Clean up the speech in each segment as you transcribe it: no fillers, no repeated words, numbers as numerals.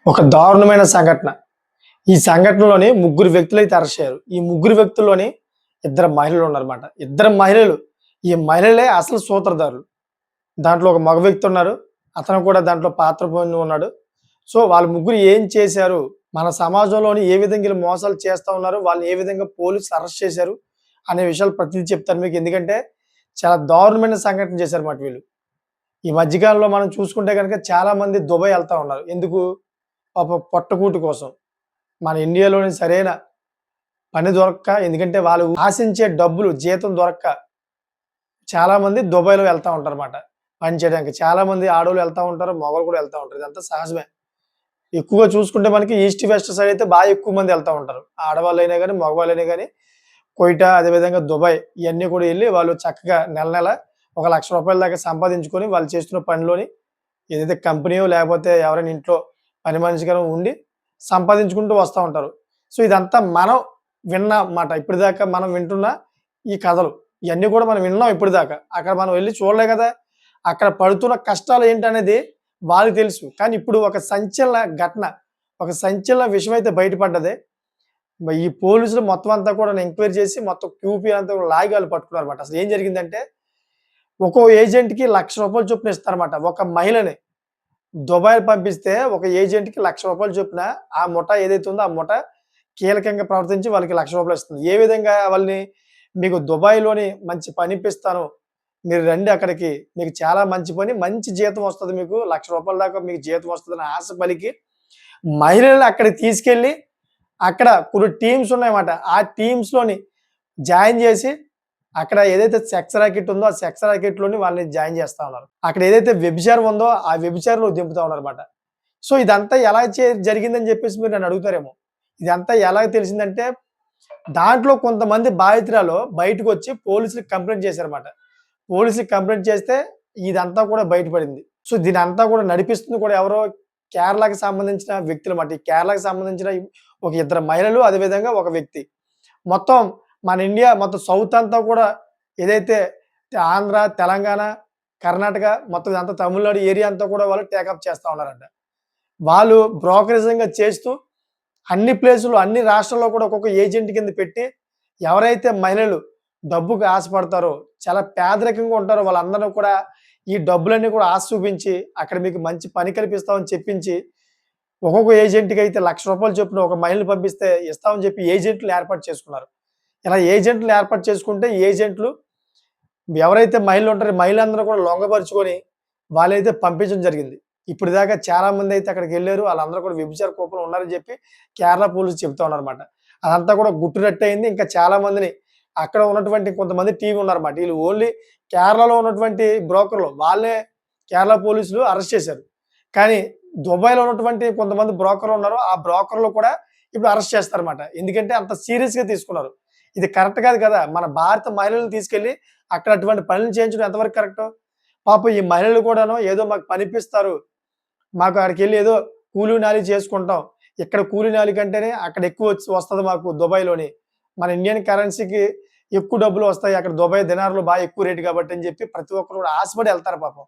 ఒక దారుణమైన సంఘటన. ఈ సంఘటనలోని ముగ్గురు వ్యక్తులైతే అరెస్ట్ అయ్యారు. ఈ ముగ్గురు వ్యక్తుల్లోని ఇద్దరు మహిళలు ఉన్నారన్నమాట. ఇద్దరు మహిళలు. ఈ మహిళలే అసలు సూత్రధారులు. దాంట్లో ఒక మగ వ్యక్తి ఉన్నారు. అతను కూడా దాంట్లో పాత్ర పొంది ఉన్నాడు. సో, వాళ్ళు ముగ్గురు ఏం చేశారు? మన సమాజంలోని ఏ విధంగా ఈళ్ళు మోసాలు చేస్తా ఉన్నారు? వాళ్ళని ఏ విధంగా పోలీసులు అరెస్ట్ చేశారు? అనే విషయాలు ప్రతిదీ చెప్తాను మీకు. ఎందుకంటే చాలా దారుణమైన సంఘటన చేశారన్నమాట వీళ్ళు. ఈ మధ్య కాలంలో మనం చూసుకుంటే గనుక చాలా మంది దుబాయ్ ఎళ్తా ఉన్నారు. ఎందుకు? పాపం పొట్టకూటి కోసం. మన ఇండియాలోని సరైన పని దొరక్క, ఎందుకంటే వాళ్ళు ఆశించే డబ్బులు జీతం దొరక్క చాలామంది దుబాయ్‌లో వెళ్తా ఉంటారన్నమాట పని చేయడానికి. చాలామంది ఆడోళ్ళు వెళ్తా ఉంటారు. మగవాళ్ళు కూడా వెళ్తా ఉంటారు. ఇదంతా సహజమే. ఎక్కువగా చూసుకుంటే మనకి ఈస్ట్, వెస్ట్ సైడ్ అయితే బాగా ఎక్కువ మంది వెళ్తా ఉంటారు. ఆడవాళ్ళైనా గాని, మగవాళ్ళైనా గాని కోయిటా, అదేవిధంగా దుబాయ్ ఇయన్నీ కూడా ఎళ్లి వాళ్ళు చక్కగా నెల నెల ఒక రూ. 1,00,000 దాకా సంపాదించుకొని వాళ్ళు చేస్తున్న పనిలోని ఏదైతే కంపెనీయో లేకపోతే ఎవరైనా ఇంట్లో పని మనిషిగా ఉండి సంపాదించుకుంటూ వస్తా ఉంటారు. సో, ఇదంతా మనం విన్న మాట. ఇప్పటిదాకా మనం వింటున్న ఈ కథలు. ఇయన్నీ కూడా మనం విన్నాం ఇప్పటిదాకా. అక్కడ మనం వెళ్లి చూడలే కదా! అక్కడ పడుతున్న కష్టాలు ఏంటనేది వాళ్ళకి తెలుసు. కానీ ఇప్పుడు ఒక సంచలన ఘటన, ఒక సంచలన విషయం అయితే బయటపడ్డది. ఈ పోలీసులు మొత్తం అంతా కూడా ఎంక్వైరీ చేసి మొత్తం క్యూపీ అంతా కూడా లాగి ఆళ్ళు పట్టుకున్నారన్నమాట. అసలు ఏం జరిగిందంటే ఒక్కో ఏజెంట్‌కి రూ. 1,00,000 చొప్పున ఇస్తారన్నమాట. ఒక మహిళని దుబాయ్ పంపిస్తే ఒక ఏజెంట్‌కి రూ. 1,00,000 చొప్పున ఆ ముఠా ఏదైతే ఉందో ఆ ముఠా కీలకంగా ప్రవర్తించి వాళ్ళకి రూ. 1,00,000 ఇస్తుంది. ఏ విధంగా వాళ్ళని మీకు దుబాయ్‌లోని మంచి పని ఇప్పిస్తాను. మీరు రండి అక్కడికి. మీకు చాలా మంచి పని, మంచి జీతం వస్తది మీకు. రూ. 1,00,000 దాకా మీకు జీతం వస్తదని ఆశ పలికి మహిళల్ని అక్కడికి తీసుకెళ్ళి అక్కడ కొన్ని టీమ్స్ ఉన్నాయన్నమాట. ఆ టీమ్స్‌లోని జాయిన్ చేసి అక్కడ ఏదైతే సెక్స్ రాకెట్ ఉందో, ఆ సెక్స్ రాకెట్‌లోని వాళ్ళని జాయిన్ చేస్తా ఉన్నారు. అక్కడ ఏదైతే వ్యభిచారం ఉందో, ఆ వ్యభిచారంలో దింపుతా ఉన్నారన్నమాట. సో, ఇదంతా ఎలా జరిగిందని చెప్పేసి మీరు నన్ను అడుగుతారేమో. ఇదంతా ఎలా తెలిసిందంటే, దాంట్లో కొంతమంది బాధితురాలు బయటకొచ్చి పోలీసులకి కంప్లెయింట్ చేశారన్నమాట. పోలీసులకి కంప్లెయింట్ చేస్తే ఇదంతా కూడా బయటపడింది. సో, దీనంతా కూడా నడిపిస్తుంది కూడా ఎవరో కేరళకి సంబంధించిన వ్యక్తులన్నమాట. ఈ కేరళకి సంబంధించిన ఒక ఇద్దరు మహిళలు, అదేవిధంగా ఒక వ్యక్తి. మొత్తం మన ఇండియా మొత్తం సౌత్ అంతా కూడా ఏదైతే ఆంధ్ర, తెలంగాణ, కర్ణాటక మొత్తం ఇదంతా తమిళనాడు ఏరియా అంతా కూడా వాళ్ళు టేకప్ చేస్తా ఉన్నారంట. వాళ్ళు బ్రోకరేజింగ్‌గా చేస్తూ అన్ని ప్లేసులు, అన్ని రాష్ట్రాల్లో కూడా ఒక్కొక్క ఏజెంట్ కింద పెట్టి ఎవరైతే మహిళలు డబ్బుకి ఆశపడతారో, చాలా పేదరికంగా ఉంటారో వాళ్ళందరిని కూడా ఈ డబ్బులన్నీ కూడా ఆశ చూపించి అక్కడ మీకు మంచి పని కల్పిస్తామని చెప్పించి ఒక్కొక్క ఏజెంట్‌కి అయితే రూ. 1,00,000 చొప్పున ఒక మహిళని పంపిస్తే ఇస్తామని చెప్పి ఏజెంట్‌లు ఏర్పాటు చేసుకున్నారు. ఇలా ఏజెంట్‌లు ఏర్పాటు చేసుకుంటే ఏజెంట్‌లు ఎవరైతే మహిళలు ఉంటారో మహిళలందరూ కూడా లొంగపరుచుకొని వాళ్ళైతే పంపించడం జరిగింది. ఇప్పటిదాకా చాలామంది అయితే అక్కడికెళ్లారు. ఆళ్ళందరూ కూడా వ్యభిచార కూపంలో ఉన్నారని చెప్పి కేరళ పోలీసులు చెప్తా ఉన్నారన్నమాట. అదంతా కూడా గుట్టురట్టయింది. ఇంకా చాలా మందిని అక్కడ ఉన్నటువంటి కొంతమంది టీమ్ ఉన్నారన్నమాట. ఈళ్ళు ఓన్లీ కేరళలో ఉన్నటువంటి బ్రోకర్‌లు వాళ్ళే కేరళ పోలీసులు అరెస్ట్ చేశారు. కానీ దుబాయ్‌లో ఉన్నటువంటి కొంతమంది బ్రోకర్‌లు ఉన్నారు. ఆ బ్రోకర్‌లు కూడా ఇప్పుడు అరెస్ట్ చేస్తారన్నమాట. ఎందుకంటే అంత సీరియస్‌గా తీసుకున్నారు. ఇది కరెక్ట్ కాదు కదా! మన భారత మహిళలను తీసుకెళ్ళి అక్కడ అటువంటి పనులు చేయించడం ఎంతవరకు కరెక్టు? పాపం ఈ మహిళలు కూడాను ఏదో మాకు పనిపిస్తారు. మాకు ఆడికెళ్ళి ఏదో కూలి నాలి చేసుకుంటాం. ఇక్కడ కూలి నాలి కంటేనే అక్కడ ఎక్కువ వస్తది మాకు దుబాయ్‌లోని. మన ఇండియన్ కరెన్సీకి ఎక్కువ డబ్బులు వస్తాయి. అక్కడ దుబాయ్ దినార్‌లు బాగా ఎక్కువ రేట్ కాబట్టి అని చెప్పి ప్రతి ఒక్కరు కూడా ఆశపడి ఎళ్తారు పాపం.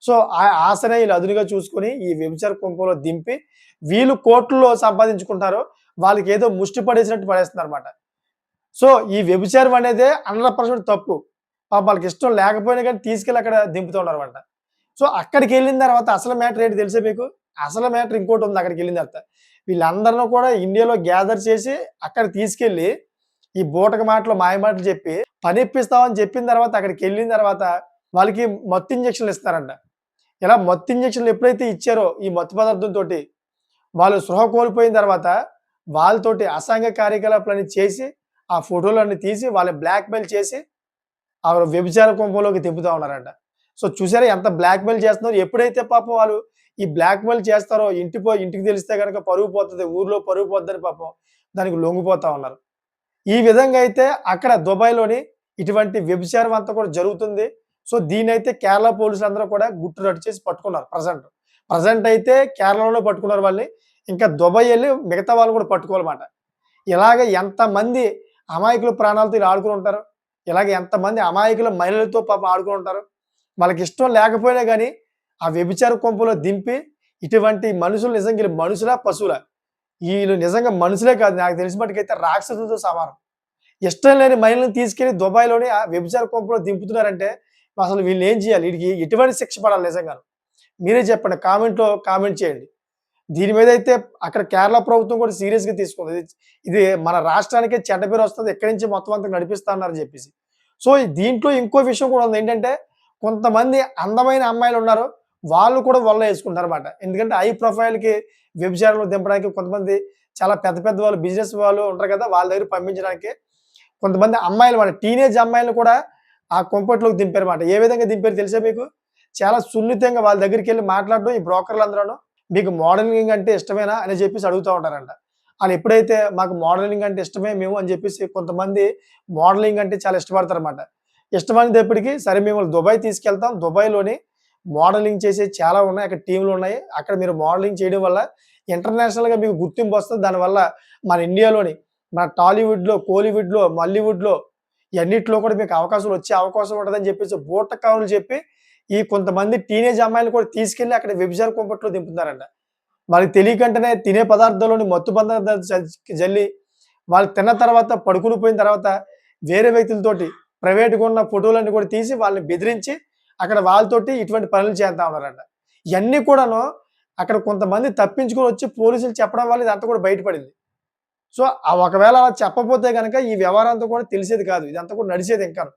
సో, ఆ ఆశనే ఈళ్ళు అదునుగా చూసుకొని ఈ వ్యభిచార కుంపంలో దింపి వీళ్ళు కోట్లలో సంపాదించుకుంటారు. వాళ్ళకేదో ముష్టి పడేసినట్టు పడేస్తున్నారన్నమాట. సో, ఈ వ్యభిచారం అనేదే 100% తప్పు. పాపం వాళ్ళకిష్టం లేకపోయినా గాని తీసుకెళ్ళి అక్కడ దింపుతూ ఉన్నారన్నమాట. సో, అక్కడికెళ్ళిన తర్వాత అసలు మ్యాటర్ ఏంటి తెలుసా మీకు? అసలు మ్యాటర్ ఇంకోటుంది అక్కడికెళ్ళిన తర్వాత. వీళ్ళందరిని కూడా ఇండియాలో గ్యాదర్ చేసి అక్కడికి తీసుకెళ్ళి ఈ బూటక మాటలు, మాయ మాటలు చెప్పి పనిప్పిస్తామని చెప్పిన తర్వాత అక్కడికెళ్ళిన తర్వాత వాళ్ళకి మత్తు ఇంజెక్షన్‌లు ఇస్తారంట. ఇలా మత్తు ఇంజెక్షన్‌లు ఎప్పుడైతే ఇచ్చారో ఈ మత్తు పదార్థంతోటి వాళ్ళు స్పృహ కోల్పోయిన తర్వాత వాళ్ళతోటి అసాంఘిక కార్యకలాపాలన్నీ చేసి, ఆ ఫోటోలన్నీ తీసి వాళ్ళని బ్లాక్‌మెయిల్ చేసి ఆ వ్యభిచార కుంపంలోకి దింపుతా ఉన్నారంట. సో, చూసారా ఎంత బ్లాక్‌మెయిల్ చేస్తున్నారో? ఎప్పుడైతే పాపం వాళ్ళు ఈ బ్లాక్‌మెయిల్ చేస్తారో ఇంటికి తెలిస్తే గనక పరువు పోతది. ఊర్లో పరువు పోద్దని పాపం దానికి లొంగిపోతా ఉన్నారు. ఈ విధంగా అయితే అక్కడ దుబాయ్‌లోని ఇటువంటి వ్యభిచారం అంతా కూడా జరుగుతుంది. సో, దీన్నైతే కేరళ పోలీసులందరూ కూడా గుట్టు రట్టు చేసి పట్టుకున్నారు ప్రెజెంట్. ప్రెజెంట్ అయితే కేరళలోనే పట్టుకున్నారు వాళ్ళని. ఇంకా దుబాయ్ ఎళ్లి మిగతా వాళ్ళని కూడా పట్టుకోవాలమాట. ఇలాగ ఎంతమంది అమాయకుల ప్రాణాలతో ఈళ్ళు ఆడుకొని ఉంటారు. ఇలాగ ఎంతమంది అమాయకుల మహిళలతో పాపం ఆడుకొని ఉంటారు. వాళ్ళకిష్టం లేకపోయినా గాని ఆ వ్యభిచార కొంపలో దింపి ఇటువంటి మనుషులు నిజంగా వీళ్ళు మనుషులా? పశువులా? ఈళ్ళు నిజంగా మనుషులే కాదు. నాకు తెలిసిన మట్టుకైతే రాక్షసులతో సమానం. ఇష్టం లేని మహిళలను తీసుకెళ్ళి దుబాయ్‌లోని ఆ వ్యభిచార కొంపలో దింపుతున్నారంటే అసలు వీళ్ళేం చేయాలి? ఈడికి ఎటువంటి శిక్ష పడాలి నిజంగాను? మీరే చెప్పండి. కామెంట్‌లో కామెంట్ చేయండి. దీని మీదైతే అక్కడ కేరళ ప్రభుత్వం కూడా సీరియస్‌గా తీసుకుంది. ఇది మన రాష్ట్రానికే చెడ్డ పేరొస్తది. ఇక్కడి నుంచి మొత్తం అంతా నడిపిస్తా అన్నారని చెప్పేసి. సో, దీంట్లో ఇంకో విషయం కూడా ఉంది. ఏంటంటే కొంతమంది అందమైన అమ్మాయిలున్నారు. వాళ్ళు కూడా వలలో యేసుకుంటారన్నమాట. ఎందుకంటే హై ప్రొఫైల్‌కి వ్యభిచారంలో దింపడానికి కొంతమంది చాలా పెద్ద పెద్ద వాళ్ళు బిజినెస్ వాళ్ళు ఉంటారు కదా! వాళ్ళ దగ్గరికి పంపించడానికి కొంతమంది అమ్మాయిలు మన టీనేజ్ అమ్మాయిలను కూడా ఆ కుంపట్లోకి దింపారన్నమాట. ఏ విధంగా దింపారో తెలుసా మీకు? చాలా సున్నితంగా వాళ్ళ దగ్గరికెళ్లి మాట్లాడడం ఈ బ్రోకర్‌లందరూను మీకు మోడలింగ్ అంటే ఇష్టమేనా? అని చెప్పేసి అడుగుతా ఉంటారంట. ఆళ్ళెప్పుడైతే మాకు మోడలింగ్ అంటే ఇష్టమే మేము అని చెప్పేసి కొంతమంది మోడలింగ్ అంటే చాలా ఇష్టపడతారన్నమాట. ఇష్టమైనప్పటికి సరే మిమ్మల్ని దుబాయ్ తీసుకెళ్తాం. దుబాయ్‌లోని మోడలింగ్ చేసేవి చాలా ఉన్నాయి. అక్కడ టీమ్‌లున్నాయి. అక్కడ మీరు మోడలింగ్ చేయడం వల్ల ఇంటర్నేషనల్‌గా మీకు గుర్తింపొస్తది. దానివల్ల మన ఇండియాలోని మన టాలీవుడ్‌లో, కోలీవుడ్‌లో, మల్లీవుడ్‌లో ఇయన్నిట్లో కూడా మీకు అవకాశాలు వచ్చే అవకాశం ఉంటదని చెప్పేసి బూటకవులు చెప్పి ఈ కొంతమంది టీనేజ్ అమ్మాయిలని కూడా తీసుకెళ్ళి అక్కడ వ్యభిచార కుంపట్లో దింపుతున్నారంట. వాళ్ళకి తెలియకంటనే తినే పదార్థాల్లోని మత్తు పదార్థాలు జల్లి వాళ్ళు తిన్న తర్వాత పడుకుని పోయిన తర్వాత వేరే వ్యక్తులతోటి ప్రైవేట్‌గా ఉన్న ఫోటోలన్నీ కూడా తీసి వాళ్ళని బెదిరించి అక్కడ వాళ్ళతోటి ఇటువంటి పనులు చేస్తా ఉన్నారంట. ఇయన్నీ కూడాను అక్కడ కొంతమంది తప్పించుకొని వచ్చి పోలీసులు చెప్పడం వల్ల ఇదంతా కూడా బయటపడింది. సో, ఒకవేళ అలా చెప్పపోతే గనక ఈ వ్యవహారం అంతా కూడా తెలిసేది కాదు. ఇదంతా కూడా నడిచేది ఇంకాను.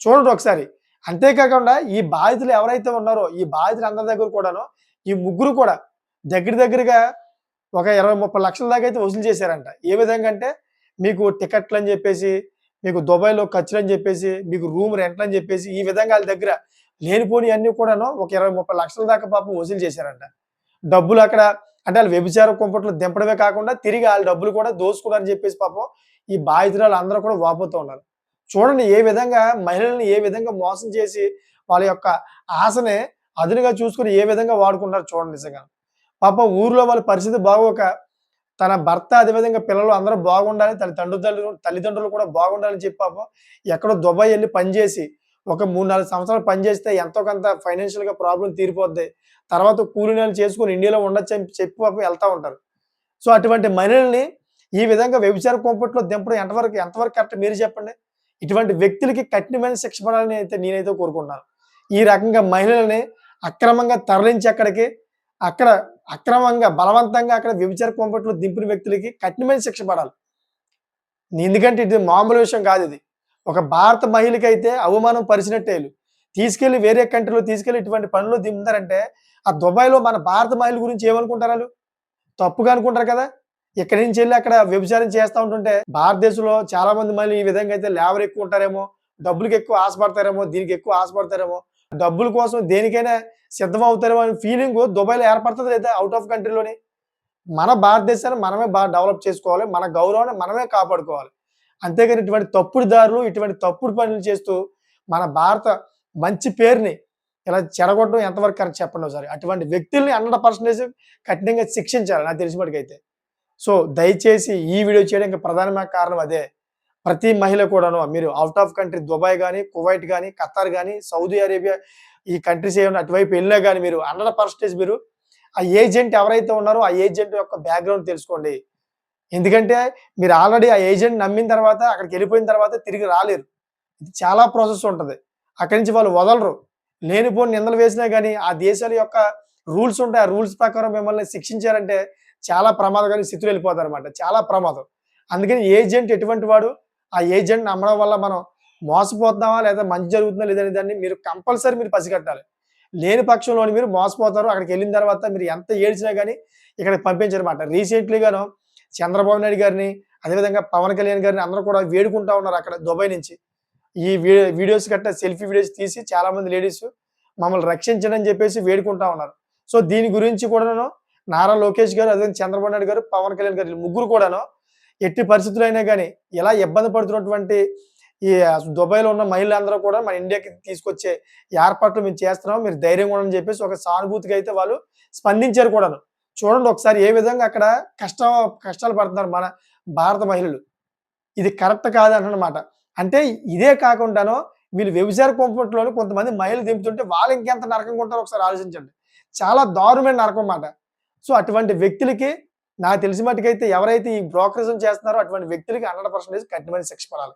చూడండి ఒకసారి. అంతే కాకుండా ఈ బాధితులు ఎవరైతే ఉన్నారో, ఈ బాధితులందరి దగ్గర కూడాను ఈ ముగ్గురు కూడా దగ్గర దగ్గరగా ఒక 20, 30 లక్షల దాకా అయితే వసూలు చేశారంట. ఏ విధంగా అంటే మీకు టికెట్లని జెప్పేసి, మీకు దుబాయ్‌లో ఖర్చులని జెప్పేసి, మీకు రూమ్ రెంట్‌లని జెప్పేసి, ఈ విధంగా ఆళ్ళ దగ్గర లేనిపోనియన్నీ కూడాను ఒక 20, 30 లక్షల దాకా పాపం వసూలు చేశారంట. డబ్బులు అక్కడ అంటే ఆళ్ళు వ్యభిచార కుంపట్లో దింపడమే కాకుండా తిరిగి ఆళ్ళ డబ్బులు కూడా దోసుకున్నారని జెప్పేసి పాపం ఈ బాధితురాలందరూ కూడా వాపోతూ ఉన్నారు. చూడండి ఏ విధంగా మహిళల్ని ఏ విధంగా మోసం చేసి వాళ్ళ యొక్క ఆశని అదునుగా చూసుకొని ఏ విధంగా వాడుకుంటారో చూడండి నిజంగా. పాపం ఊర్లో వాళ్ళ పరిస్థితి బాగోక తన భర్త అదేవిధంగా పిల్లలు అందరూ బాగుండాలి. తల్లిదండ్రులు కూడా బాగుండాలని చెప్పి పాపం ఎక్కడో దుబాయ్ ఎళ్లి పని జేసి ఒక 3, 4 సంవత్సరాలు పని జేస్తే ఎంతో కొంత ఫైనాన్షియల్‌గా ప్రాబ్లమ్ తీరిపోద్ది. తర్వాత కూలి నాలి చేసుకొని ఇండియాలో ఉండొచ్చని చెప్పి పాపం ఎళ్తా ఉంటారు. సో, అటువంటి మహిళల్ని ఈ విధంగా వ్యభిచార కుంపట్లో దింపడం ఎంతవరకు కరెక్ట్ మీరు చెప్పండి? ఇటువంటి వ్యక్తులకి కఠినమైన శిక్ష పడాలని నేనైతే కోరుకుంటున్నాను. ఈ రకంగా మహిళల్ని అక్రమంగా తరలించి అక్కడికి, అక్కడ అక్రమంగా, బలవంతంగా అక్కడ వ్యభిచార కుంపట్లో దింపిన వ్యక్తులకి కఠినమైన శిక్ష పడాలి. ఎందుకంటే ఇది మామూలు విషయం కాదిది. ఒక భారత మహిళకైతే అవమానం పరిచినట్టే ఈళ్ళు. తీసుకెళ్ళి వేరే కంట్రీలో తీసుకెళ్ళి ఇటువంటి పనుల్లో దింపుతారంటే, ఆ దుబాయ్‌లో మన భారత మహిళ గురించి ఏమనుకుంటారాళ్ళు? తప్పుగా అనుకుంటారు కదా! ఇక్కడి నుంచెళ్ళి అక్కడ వ్యభిచారం చేస్తా ఉంటుంటే, భారతదేశంలో చాలా మంది మహిళలు ఈ విధంగా అయితే లేబర్ ఎక్కువ ఉంటారేమో, డబ్బులకి ఎక్కువ ఆశపడతారేమో, దీనికి ఎక్కువ ఆశపడతారేమో, డబ్బుల కోసం దేనికైనా సిద్ధమవుతారేమో అనే ఫీలింగు దుబాయ్‌లో ఏర్పడతదా లేదా ఔట్ ఆఫ్ కంట్రీలోని? మన భారతదేశాన్ని మనమే డెవలప్ చేసుకోవాలి. మన గౌరవాన్ని మనమే కాపాడుకోవాలి. అంతేగాని ఇటువంటి తప్పుడు దారులు, ఇటువంటి తప్పుడు పనులు చేస్తూ మన భారత మంచి పేరుని ఇలా చెడగొట్టడం ఎంతవరకు కరెక్ట్ చెప్పండి ఒకసారి. అటువంటి వ్యక్తుల్ని 100% కఠినంగా శిక్షించాలి నాకు తెలిసిన మట్టుకైతే. సో, దయచేసి ఈ వీడియో చేయడానికి ప్రధానమైన కారణం అదే. ప్రతి మహిళ కూడాను మీరు ఔట్ ఆఫ్ కంట్రీ దుబాయ్ గాని, కువైట్ గాని, ఖతార్ గాని, సౌదీ అరేబియా ఈ కంట్రీస్ ఏమైనా అటువైపు ఎళ్ళినా గాని మీరు 100% మీరు ఆ ఏజెంట్ ఎవరైతే ఉన్నారో ఆ ఏజెంట్ యొక్క బ్యాక్‌గ్రౌండ్ తెలుసుకోండి. ఎందుకంటే మీరు ఆల్రెడీ ఆ ఏజెంట్ నమ్మిన తర్వాత అక్కడికెళ్ళిపోయిన తర్వాత తిరిగి రాలేరు. ఇది చాలా ప్రాసెస్ ఉంటది. అక్కడి నుంచి వాళ్ళు వదలరు. లేనిపోని నిందలు వేసినా గాని ఆ దేశాల యొక్క రూల్స్ ఉంటాయి. ఆ రూల్స్ ప్రకారం మిమ్మల్ని శిక్షించారంటే చాలా ప్రమాదకరమైన స్థితిలో వెళ్ళిపోతారన్నమాట. చాలా ప్రమాదం. అందుకని ఏజెంట్ ఎటువంటి వాడు, ఆ ఏజెంట్ నమ్మడం వల్ల మనం మోసపోతున్నామా లేదా మంచి జరుగుతుందా లేదనే దాన్ని మీరు కంపల్సరీ మీరు పసిగట్టాలి. లేని పక్షంలోని మీరు మోసపోతారు. అక్కడికెళ్ళిన తర్వాత మీరు ఎంత ఏడ్చినా గాని ఇక్కడికి పంపించరన్నమాట. రీసెంట్‌లీగాను చంద్రబాబు నాయుడు గారిని, అదేవిధంగా పవన్ కళ్యాణ్ గారిని అందరూ కూడా వేడుకుంటా ఉన్నారు అక్కడ దుబాయ్ నుంచి. ఈ వీడియోస్ గట్టా సెల్ఫీ వీడియోస్ తీసి చాలామంది లేడీసు మమ్మల్ని రక్షించండి అని చెప్పేసి వేడుకుంటా ఉన్నారు. సో, దీని గురించి కూడాను నారా లోకేష్ గారు, అదేవిధంగా చంద్రబాబు నాయుడు గారు, పవన్ కళ్యాణ్ గారు ఈళ్ళు ముగ్గురు కూడాను ఎట్టి పరిస్థితుల్లో అయినా గాని ఇలా ఇబ్బంది పడుతున్నటువంటి ఈ దుబాయ్‌లో ఉన్న మహిళలందరూ కూడా మన ఇండియాకి తీసుకొచ్చే ఏర్పాట్లు మేము చేస్తున్నాం. మీరు ధైర్యంగా ఉండండి అని చెప్పేసి ఒక సానుభూతిగా అయితే వాళ్ళు స్పందించారు కూడాను. చూడండి ఒకసారి ఏ విధంగా అక్కడ కష్టాలు పడుతున్నారు మన భారత మహిళలు. ఇది కరెక్ట్ కాదంటనమాట. అంటే ఇదే కాకుండాను వీళ్ళు వ్యభిచార కుంపట్లోని కొంతమంది మహిళలు దింపుతుంటే వాళ్ళు ఇంకెంత నరకంగా ఉంటారో ఒకసారి ఆలోచించండి. చాలా దారుణమైన నరకం మాట. సో, అటువంటి వ్యక్తులకి నాకు తెలిసిన మట్టుకైతే ఎవరైతే ఈ బ్రోకరిజం చేస్తున్నారో అటువంటి వ్యక్తులకి 100% కఠినమైన శిక్ష పడాలి.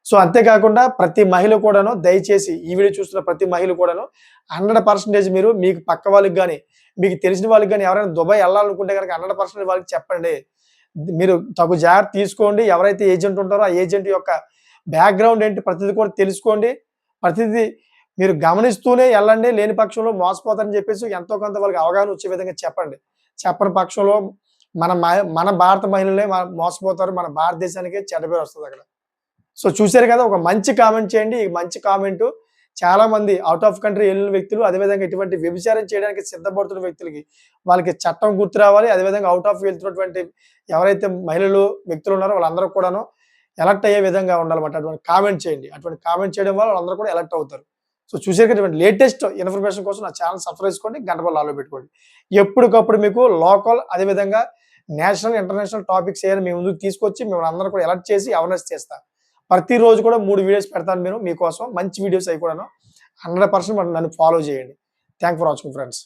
సో, అంతేకాకుండా ప్రతి మహిళ కూడాను దయచేసి ఈ వీడియో చూస్తున్న ప్రతి మహిళ కూడాను 100% మీరు మీకు పక్క వాళ్ళకి గాని, మీకు తెలిసిన వాళ్ళకి గాని ఎవరైనా దుబాయ్ ఎళ్ళాలనుకుంటే గనక 100% వాళ్ళకి చెప్పండి. మీరు తగు జాగ్రత్త తీసుకోండి. ఎవరైతే ఏజెంట్ ఉంటారో ఆ ఏజెంట్ యొక్క బ్యాక్‌గ్రౌండ్ ఏంటి ప్రతిది కూడా తెలుసుకోండి. ప్రతిది మీరు గమనిస్తూనే ఎళ్ళండి. లేని పక్షంలో మోసపోతారని చెప్పేసి ఎంతో కొంత వాళ్ళకి అవగాహన వచ్చే విధంగా చెప్పండి. చెప్పని పక్షంలో మన భారత మహిళలే మోసపోతారు. మన భారతదేశానికే చెడ్డ పేరు వస్తదక్కడ. సో, చూసారు కదా! ఒక మంచి కామెంట్ చేయండి. ఈ మంచి కామెంటు చాలామంది ఔట్ ఆఫ్ కంట్రీ ఎళ్ళిన వ్యక్తులు, అదేవిధంగా ఇటువంటి వ్యభిచారం చేయడానికి సిద్ధపడుతున్న వ్యక్తులకి, వాళ్ళకి చట్టం గుర్తు రావాలి. అదేవిధంగా ఔట్ ఆఫ్ వెళ్తున్నటువంటి ఎవరైతే మహిళలు, వ్యక్తులు ఉన్నారో వాళ్ళందరూ కూడాను అలర్ట్ అయ్యే విధంగా ఉండాలన్నమాట. అటువంటి కామెంట్ చేయండి. అటువంటి కామెంట్ చేయడం వల్ల వాళ్ళందరూ కూడా అలర్ట్ అవుతారు. సో, చూసారు కదా! ఇటువంటి లేటెస్ట్ ఇన్ఫర్మేషన్ కోసం నా ఛానెల్ సబ్స్క్రైబ్ చేసుకోండి. గంట బెల్ ఆల్‌లో పెట్టుకోండి. ఎప్పటికప్పుడు మీకు లోకల్ అదేవిధంగా నేషనల్, ఇంటర్నేషనల్ టాపిక్స్ ఏమైనా మీ ముందుకు తీసుకొచ్చి మిమ్మల్ని అందరూ కూడా అలర్ట్ చేసి అవేర్‌నెస్ చేస్తా. ప్రతిరోజు కూడా 3 వీడియోస్ పెడతాను మీకోసం. మంచి వీడియోస్ అయి కూడాను. 100% నన్ను ఫాలో చేయండి. Thank for watching friends.